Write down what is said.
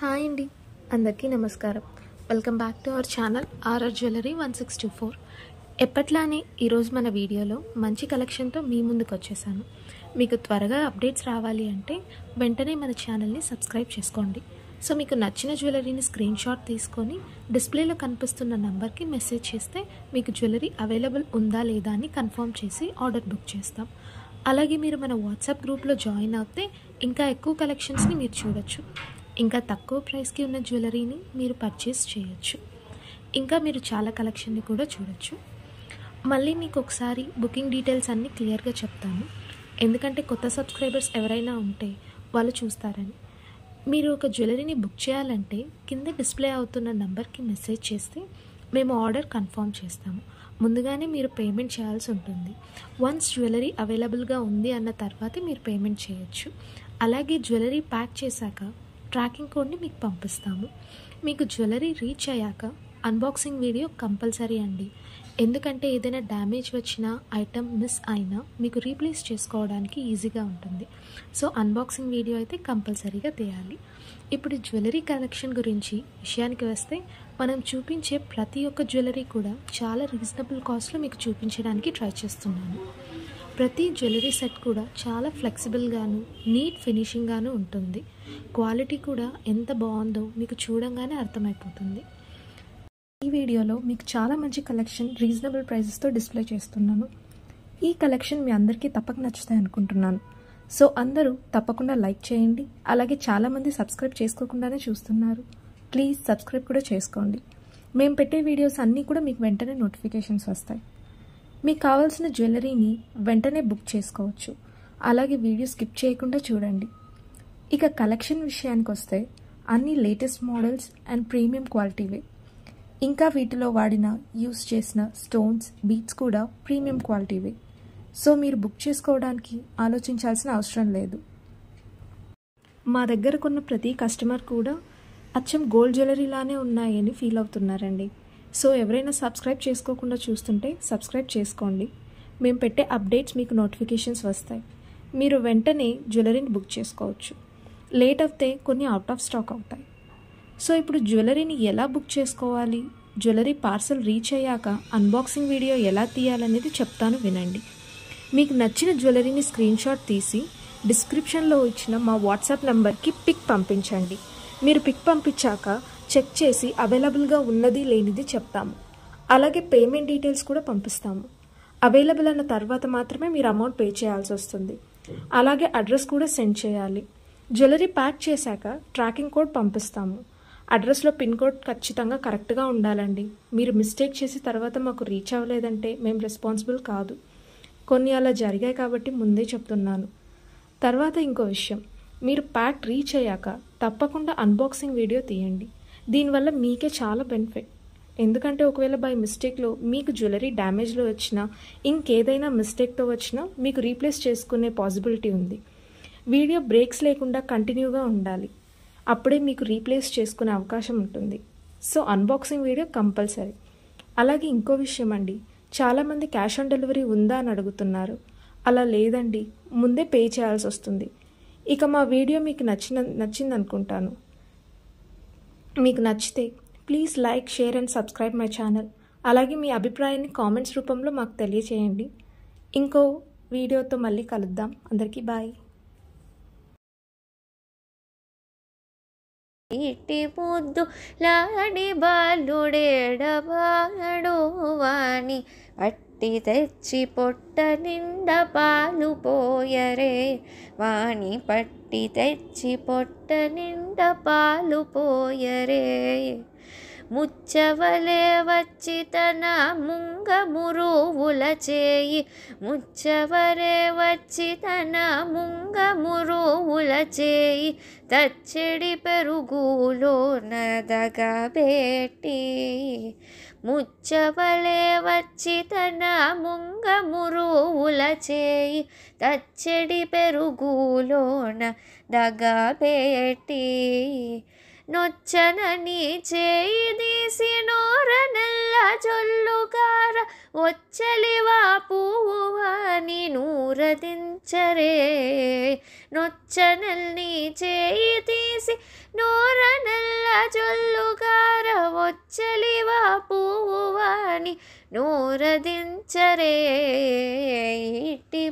Hi అండి, అందరికీ నమస్కారం. Welcome back to our channel RR jewellery 1624. ఎప్పట్లానే ఈరోజు మన వీడియోలో మంచి కలెక్షన్తో మీ ముందుకు వచ్చేసాను. మీకు త్వరగా అప్డేట్స్ రావాలి అంటే వెంటనే మన ఛానల్ని సబ్స్క్రైబ్ చేసుకోండి. సో మీకు నచ్చిన జ్యువెలరీని స్క్రీన్ షాట్ తీసుకొని డిస్ప్లేలో కనిపిస్తున్న నెంబర్కి మెసేజ్ చేస్తే మీకు జ్యువెలరీ అవైలబుల్ ఉందా లేదా అని కన్ఫర్మ్ చేసి ఆర్డర్ బుక్ చేస్తాం. అలాగే మీరు మన వాట్సాప్ గ్రూప్లో జాయిన్ అవుతే ఇంకా ఎక్కువ కలెక్షన్స్ని మీరు చూడొచ్చు. ఇంకా తక్కువ ప్రైస్కి ఉన్న జ్యువెలరీని మీరు పర్చేస్ చేయొచ్చు. ఇంకా మీరు చాలా కలెక్షన్ని కూడా చూడొచ్చు. మళ్ళీ మీకు ఒకసారి బుకింగ్ డీటెయిల్స్ అన్నీ క్లియర్గా చెప్తాను, ఎందుకంటే కొత్త సబ్స్క్రైబర్స్ ఎవరైనా ఉంటే వాళ్ళు చూస్తారని. మీరు ఒక జ్యువెలరీని బుక్ చేయాలంటే కింద డిస్ప్లే అవుతున్న నెంబర్కి మెసేజ్ చేస్తే మేము ఆర్డర్ కన్ఫర్మ్ చేస్తాము. ముందుగానే మీరు పేమెంట్ చేయాల్సి ఉంటుంది. వన్స్ జ్యువెలరీ అవైలబుల్గా ఉంది అన్న తర్వాతే మీరు పేమెంట్ చేయొచ్చు. అలాగే జ్యువెలరీ ప్యాక్ చేశాక ట్రాకింగ్ కోడ్ని మీకు పంపిస్తాము. మీకు జ్యువెలరీ రీచ్ అయ్యాక అన్బాక్సింగ్ వీడియో కంపల్సరీ అండి, ఎందుకంటే ఏదైనా డ్యామేజ్ వచ్చినా ఐటమ్ మిస్ అయినా మీకు రీప్లేస్ చేసుకోవడానికి ఈజీగా ఉంటుంది. సో అన్బాక్సింగ్ వీడియో అయితే కంపల్సరీగా తీయాలి. ఇప్పుడు జ్యువెలరీ కలెక్షన్ గురించి విషయానికి వస్తే మనం చూపించే ప్రతి ఒక్క జ్యువెలరీ కూడా చాలా రీజనబుల్ కాస్ట్లో మీకు చూపించడానికి ట్రై చేస్తున్నాను. ప్రతి జ్యువెలరీ సెట్ కూడా చాలా ఫ్లెక్సిబుల్గాను నీట్ ఫినిషింగ్గాను ఉంటుంది. క్వాలిటీ కూడా ఎంత బాగుందో మీకు చూడంగానే అర్థమైపోతుంది. ఈ వీడియోలో మీకు చాలా మంచి కలెక్షన్ రీజనబుల్ ప్రైజెస్తో డిస్ప్లే చేస్తున్నాను. ఈ కలెక్షన్ మీ అందరికీ తప్పక నచ్చుతాయి అనుకుంటున్నాను. సో అందరూ తప్పకుండా లైక్ చేయండి. అలాగే చాలామంది సబ్స్క్రైబ్ చేసుకోకుండానే చూస్తున్నారు. ప్లీజ్ సబ్స్క్రైబ్ కూడా చేసుకోండి. మేము పెట్టే వీడియోస్ అన్నీ కూడా మీకు వెంటనే నోటిఫికేషన్స్ వస్తాయి. మీకు కావాల్సిన జ్యువెలరీని వెంటనే బుక్ చేసుకోవచ్చు. అలాగే వీడియో స్కిప్ చేయకుండా చూడండి. ఇక కలెక్షన్ విషయానికి వస్తే అన్ని లేటెస్ట్ మోడల్స్ అండ్ ప్రీమియం క్వాలిటీవే. ఇంకా వీటిలో వాడిన యూస్ చేసిన స్టోన్స్ బీట్స్ కూడా ప్రీమియం క్వాలిటీవే. సో మీరు బుక్ చేసుకోవడానికి ఆలోచించాల్సిన అవసరం లేదు. మా దగ్గర కొన్న ప్రతి కస్టమర్ కూడా అచ్చం గోల్డ్ జ్యువెలరీలానే ఉన్నాయని ఫీల్ అవుతున్నారండి. సో ఎవరైనా సబ్స్క్రైబ్ చేసుకోకుండా చూస్తుంటే సబ్స్క్రైబ్ చేసుకోండి. మేము పెట్టే అప్డేట్స్ మీకు నోటిఫికేషన్స్ వస్తాయి. మీరు వెంటనే జ్యువెలరీని బుక్ చేసుకోవచ్చు. లేట్ అవుతే కొన్ని అవుట్ ఆఫ్ స్టాక్ అవుతాయి. సో ఇప్పుడు జ్యువెలరీని ఎలా బుక్ చేసుకోవాలి, జ్యువెలరీ పార్సల్ రీచ్ అయ్యాక అన్బాక్సింగ్ వీడియో ఎలా తీయాలనేది చెప్తాను, వినండి. మీకు నచ్చిన జ్యువెలరీని స్క్రీన్ షాట్ తీసి డిస్క్రిప్షన్లో ఇచ్చిన మా వాట్సాప్ నెంబర్కి పిక్ పంపించండి. మీరు పిక్ పంపించాక చెక్ చేసి అవైలబుల్గా ఉన్నది లేనిది చెప్తాము. అలాగే పేమెంట్ డీటెయిల్స్ కూడా పంపిస్తాము. అవైలబుల్ అన్న తర్వాత మాత్రమే మీరు అమౌంట్ పే చేయాల్సి వస్తుంది. అలాగే అడ్రస్ కూడా సెండ్ చేయాలి. జ్యువెలరీ ప్యాక్ చేశాక ట్రాకింగ్ కోడ్ పంపిస్తాము. అడ్రస్లో పిన్ కోడ్ ఖచ్చితంగా కరెక్ట్గా ఉండాలండి. మీరు మిస్టేక్ చేసి తర్వాత మాకు రీచ్ అవ్వలేదంటే మేము రెస్పాన్సిబుల్ కాదు. కొన్ని అలా జరిగాయి కాబట్టి ముందే చెప్తున్నాను. తర్వాత ఇంకో విషయం, మీరు ప్యాక్ రీచ్ అయ్యాక తప్పకుండా అన్బాక్సింగ్ వీడియో తీయండి. దీనివల్ల మీకే చాలా బెనిఫిట్. ఎందుకంటే ఒకవేళ బై మిస్టేక్లో మీకు జ్యువెలరీ డ్యామేజ్లో వచ్చినా ఇంకేదైనా మిస్టేక్తో వచ్చినా మీకు రీప్లేస్ చేసుకునే పాసిబిలిటీ ఉంది. వీడియో బ్రేక్స్ లేకుండా కంటిన్యూగా ఉండాలి. అప్పుడే మీకు రీప్లేస్ చేసుకునే అవకాశం ఉంటుంది. So unboxing video compulsory. అలాగే ఇంకో విషయం అండి, చాలామంది క్యాష్ ఆన్ డెలివరీ ఉందా అని అడుగుతున్నారు. అలా లేదండి, ముందే పే చేయాల్సి వస్తుంది. ఇక మా వీడియో మీకు నచ్చింది అనుకుంటాను. మీకు నచ్చితే please like, share and subscribe my channel. అలాగే మీ అభిప్రాయాన్ని కామెంట్స్ రూపంలో మాకు తెలియచేయండి. ఇంకో వీడియోతో మళ్ళీ కలుద్దాం. అందరికీ బాయ్. ఇటి ముద్దు లాడి బాలుడేడవాడు వాణి పట్టి తెచ్చి పొట్ట నిండా పాలు పోయరే, వాణి పట్టి తెచ్చి పొట్ట నిండా పాలు పోయరే. ముచ్చవలే వచ్చి తన ముంగ మురువుల చేయి, ముచ్చవరే వచ్చి తన ముంగ మురువుల చేయి, తచ్చెడి పెరుగులో నదగబెట్టి. ముచ్చవలే వచ్చి తన ముంగ మురువుల చేయి, తచ్చెడి పెరుగులోన దగబెట్టి. నొచ్చనని చేయి తీసి నోరనల్ల జొల్లుగార, వచ్చలివా పువ్వువాని నూరదించరే. నొచ్చనల్ని చేయి తీసి నోరనల్ల జొల్లుగార వచ్చలివా పువ్వువాని నూరదించరే ఇట్టి